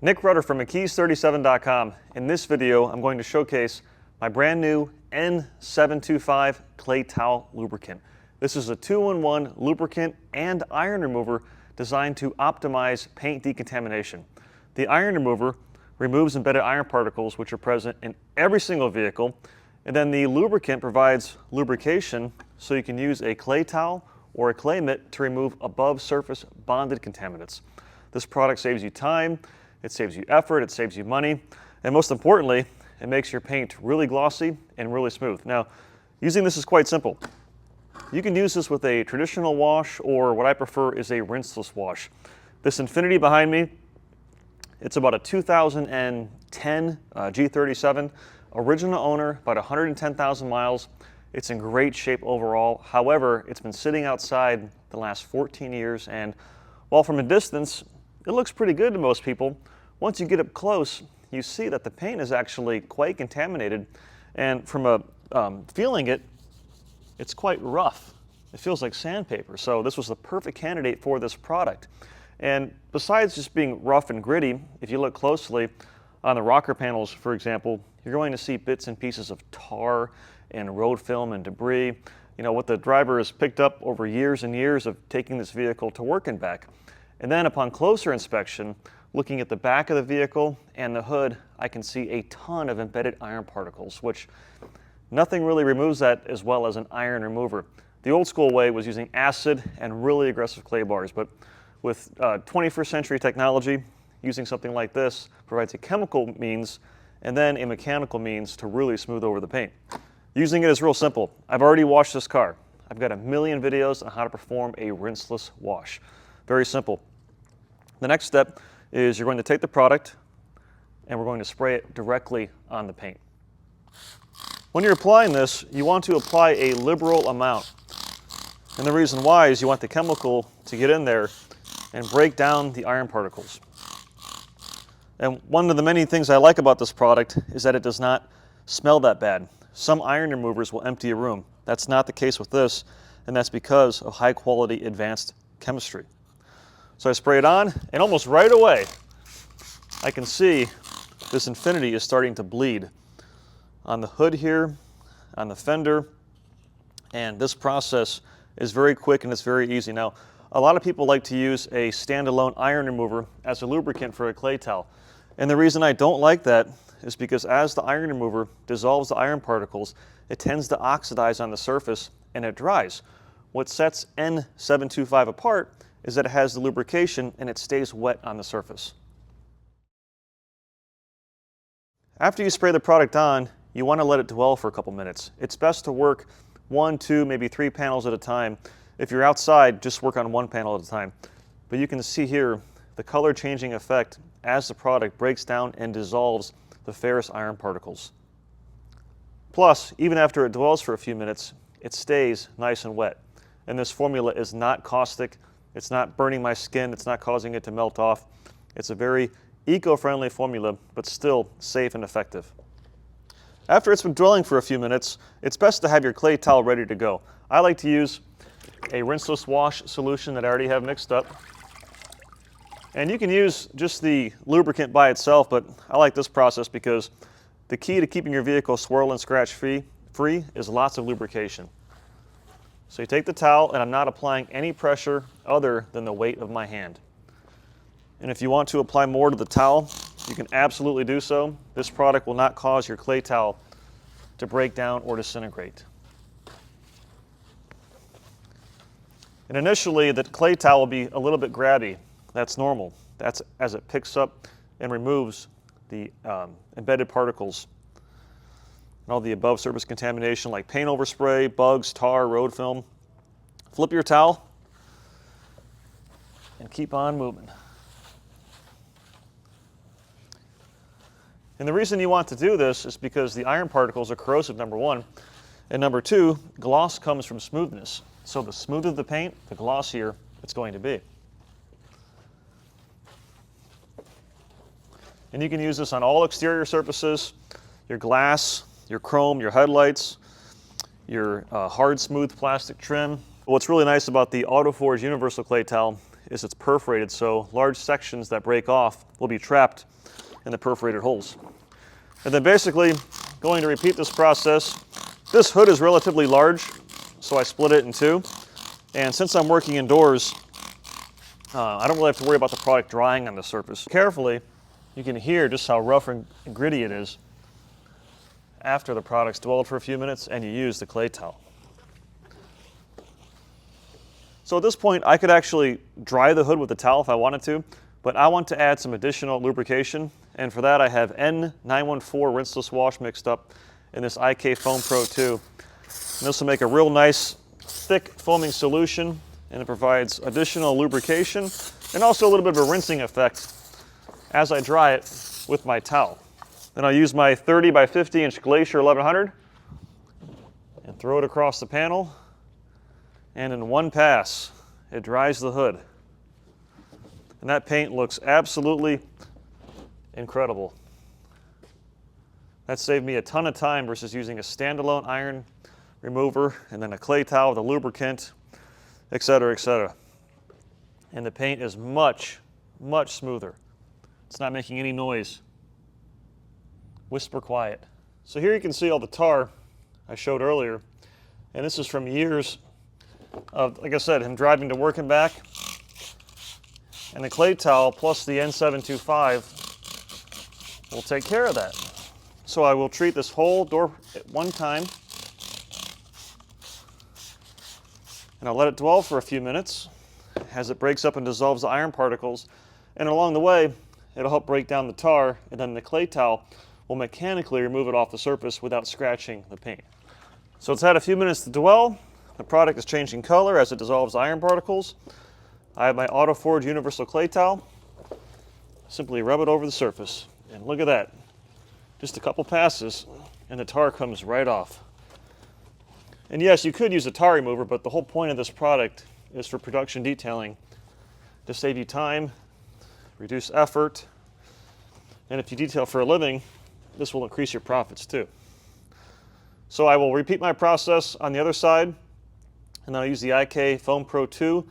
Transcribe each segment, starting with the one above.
Nick Rudder from McKee's37.com. In this video, I'm going to showcase my brand new N-725 clay towel lubricant. This is a 2-in-1 lubricant and iron remover designed to optimize paint decontamination. The iron remover removes embedded iron particles which are present in every single vehicle, and then the lubricant provides lubrication so you can use a clay towel or a clay mitt to remove above surface bonded contaminants. This product saves you time, it saves you effort, it saves you money, and most importantly, it makes your paint really glossy and really smooth. Now, using this is quite simple. You can use this with a traditional wash, or what I prefer is a rinseless wash. This Infinity behind me, it's about a 2010 G37, original owner, about 110,000 miles. It's in great shape overall. However, it's been sitting outside the last 14 years, and while from a distance, it looks pretty good to most people. Once you get up close, you see that the paint is actually quite contaminated, and from feeling it, it's quite rough. It feels like sandpaper, so this was the perfect candidate for this product. And besides just being rough and gritty, if you look closely on the rocker panels, for example, you're going to see bits and pieces of tar and road film and debris. You know, what the driver has picked up over years and years of taking this vehicle to work and back. And then upon closer inspection, looking at the back of the vehicle and the hood, I can see a ton of embedded iron particles, which nothing really removes that as well as an iron remover. The old school way was using acid and really aggressive clay bars, but with 21st century technology, using something like this provides a chemical means and then a mechanical means to really smooth over the paint. Using it is real simple. I've already washed this car. I've got a million videos on how to perform a rinseless wash. Very simple. The next step is you're going to take the product and we're going to spray it directly on the paint. When you're applying this, you want to apply a liberal amount. And the reason why is you want the chemical to get in there and break down the iron particles. And one of the many things I like about this product is that it does not smell that bad. Some iron removers will empty a room. That's not the case with this, and that's because of high quality advanced chemistry. So I spray it on, and almost right away, I can see this Infinity is starting to bleed on the hood here, on the fender, and this process is very quick and it's very easy. Now, a lot of people like to use a standalone iron remover as a lubricant for a clay towel. And the reason I don't like that is because as the iron remover dissolves the iron particles, it tends to oxidize on the surface and it dries. What sets N-725 apart is that it has the lubrication and it stays wet on the surface. After you spray the product on, you want to let it dwell for a couple minutes. It's best to work 1, 2, maybe 3 panels at a time. If you're outside, just work on 1 panel at a time. But you can see here the color changing effect as the product breaks down and dissolves the ferrous iron particles. Plus, even after it dwells for a few minutes, it stays nice and wet. And this formula is not caustic, it's not burning my skin, it's not causing it to melt off. It's a very eco-friendly formula, but still safe and effective. After it's been dwelling for a few minutes, it's best to have your clay towel ready to go. I like to use a rinseless wash solution that I already have mixed up. And you can use just the lubricant by itself, but I like this process because the key to keeping your vehicle swirl and scratch free is lots of lubrication. So you take the towel, and I'm not applying any pressure other than the weight of my hand. And if you want to apply more to the towel, you can absolutely do so. This product will not cause your clay towel to break down or disintegrate. And initially, the clay towel will be a little bit grabby. That's normal. That's as it picks up and removes the embedded particles and all the above surface contamination like paint overspray, bugs, tar, road film. Flip your towel and keep on moving. And the reason you want to do this is because the iron particles are corrosive, number one, and number two, gloss comes from smoothness. So the smoother the paint, the glossier it's going to be. And you can use this on all exterior surfaces, your glass, your chrome, your headlights, your hard smooth plastic trim. What's really nice about the Autoforge universal clay towel is it's perforated, so large sections that break off will be trapped in the perforated holes. And then basically going to repeat this process. This hood is relatively large, so I split it in two. And since I'm working indoors, I don't really have to worry about the product drying on the surface. Carefully, you can hear just how rough and gritty it is after the product's dwelled for a few minutes and you use the clay towel. So at this point, I could actually dry the hood with the towel if I wanted to, but I want to add some additional lubrication. And for that, I have N-914 rinseless wash mixed up in this IK Foam Pro 2. And this will make a real nice, thick foaming solution, and it provides additional lubrication and also a little bit of a rinsing effect as I dry it with my towel. Then I'll use my 30 by 50 inch Glacier 1100 and throw it across the panel. And in one pass, it dries the hood. And that paint looks absolutely incredible. That saved me a ton of time versus using a standalone iron remover and then a clay towel with a lubricant, etc., etc. And the paint is much, much smoother. It's not making any noise. Whisper quiet. So here you can see all the tar I showed earlier. And this is from years of, like I said, him driving to work and back. And the clay towel plus the N-725 will take care of that. So I will treat this whole door at one time. And I'll let it dwell for a few minutes as it breaks up and dissolves the iron particles. And along the way, it'll help break down the tar, and then the clay towel will mechanically remove it off the surface without scratching the paint. So it's had a few minutes to dwell. The product is changing color as it dissolves iron particles. I have my Autoforge universal clay towel. Simply rub it over the surface, and look at that. Just a couple passes, and the tar comes right off. And yes, you could use a tar remover, but the whole point of this product is for production detailing to save you time, reduce effort, and if you detail for a living, this will increase your profits too. So I will repeat my process on the other side, and then I'll use the IK Foam Pro 2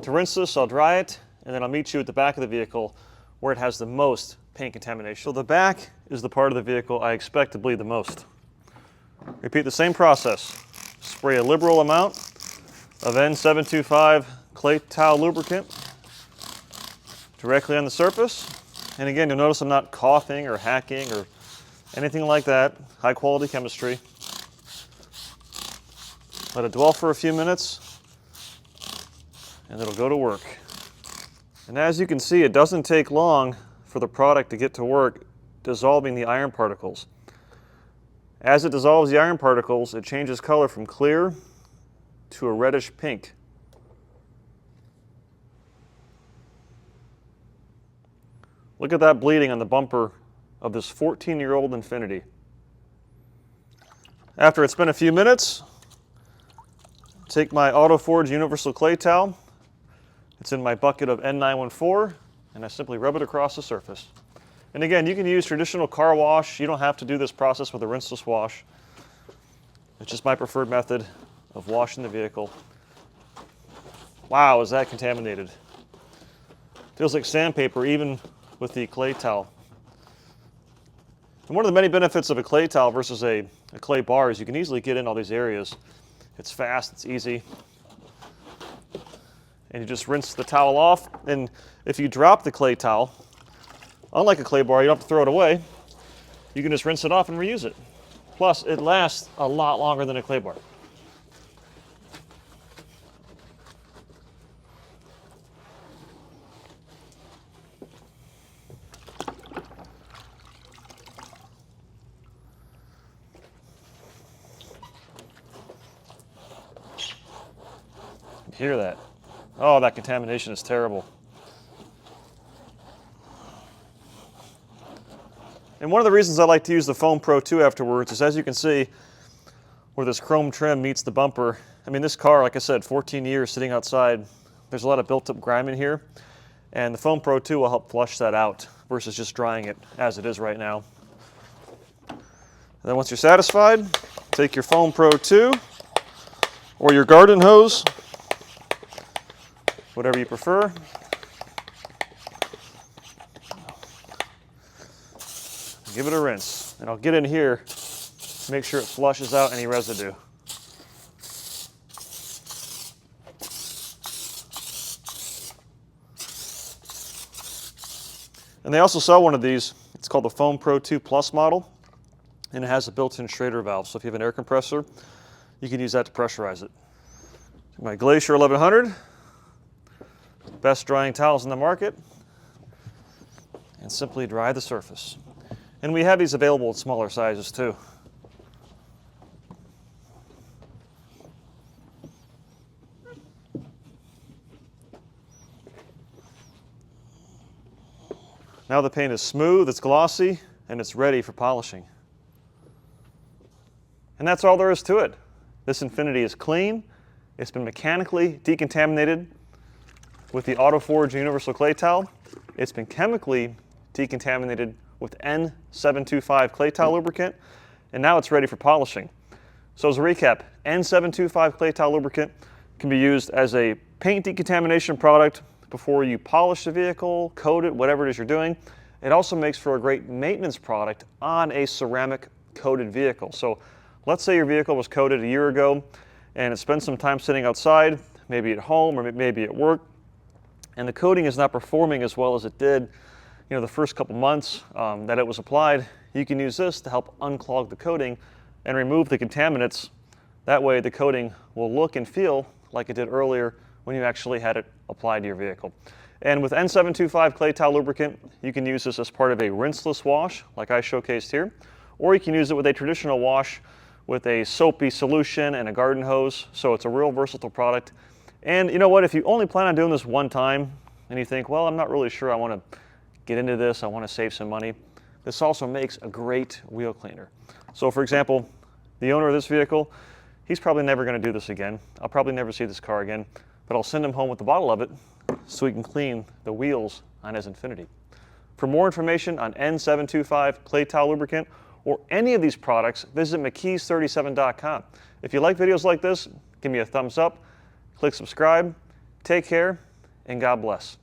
to rinse this. I'll dry it, and then I'll meet you at the back of the vehicle where it has the most paint contamination. So the back is the part of the vehicle I expect to bleed the most. Repeat the same process. Spray a liberal amount of N-725 clay towel lubricant directly on the surface. And again, you'll notice I'm not coughing or hacking or anything like that. High quality chemistry. Let it dwell for a few minutes and it'll go to work. And as you can see, it doesn't take long for the product to get to work dissolving the iron particles. As it dissolves the iron particles, it changes color from clear to a reddish pink. Look at that bleeding on the bumper of this 14-year-old Infiniti. After it's been a few minutes, take my Autoforge universal clay towel. It's in my bucket of N-914, and I simply rub it across the surface. And again, you can use traditional car wash. You don't have to do this process with a rinseless wash. It's just my preferred method of washing the vehicle. Wow, is that contaminated. Feels like sandpaper even with the clay towel. And one of the many benefits of a clay towel versus a clay bar is you can easily get in all these areas. It's fast, it's easy. And you just rinse the towel off. And if you drop the clay towel, unlike a clay bar, you don't have to throw it away. You can just rinse it off and reuse it. Plus, it lasts a lot longer than a clay bar. Hear that? Oh, that contamination is terrible. And one of the reasons I like to use the Foam Pro 2 afterwards is, as you can see, where this chrome trim meets the bumper. I mean, this car, like I said, 14 years sitting outside. There's a lot of built-up grime in here, and the Foam Pro 2 will help flush that out versus just drying it as it is right now. And then once you're satisfied, take your Foam Pro 2 or your garden hose, whatever you prefer, give it a rinse. And I'll get in here, make sure it flushes out any residue. And they also sell one of these. It's called the Foam Pro 2 Plus model, and it has a built-in Schrader valve. So if you have an air compressor, you can use that to pressurize it. My Glacier 1100, best drying towels in the market, and simply dry the surface. And we have these available in smaller sizes too. Now the paint is smooth, it's glossy, and it's ready for polishing. And that's all there is to it. This Infinity is clean. It's been mechanically decontaminated with the Autoforge Universal Clay Towel. It's been chemically decontaminated with N-725 clay towel lubricant, and now it's ready for polishing. So as a recap, N-725 clay towel lubricant can be used as a paint decontamination product before you polish the vehicle, coat it, whatever it is you're doing. It also makes for a great maintenance product on a ceramic coated vehicle. So let's say your vehicle was coated a year ago and it spent some time sitting outside, maybe at home or maybe at work, and the coating is not performing as well as it did the first couple months that it was applied. You can use this to help unclog the coating and remove the contaminants. That way the coating will look and feel like it did earlier when you actually had it applied to your vehicle. And with N-725 clay towel lubricant, you can use this as part of a rinseless wash, like I showcased here, or you can use it with a traditional wash with a soapy solution and a garden hose. So it's a real versatile product. And you know what, if you only plan on doing this one time and you think, well, I'm not really sure I want to get into this, I want to save some money, this also makes a great wheel cleaner. So for example, the owner of this vehicle, he's probably never going to do this again. I'll probably never see this car again, but I'll send him home with a bottle of it so he can clean the wheels on his Infinity. For more information on N-725 clay towel lubricant or any of these products, visit McKee's37.com. If you like videos like this, give me a thumbs up, click subscribe, take care, and God bless.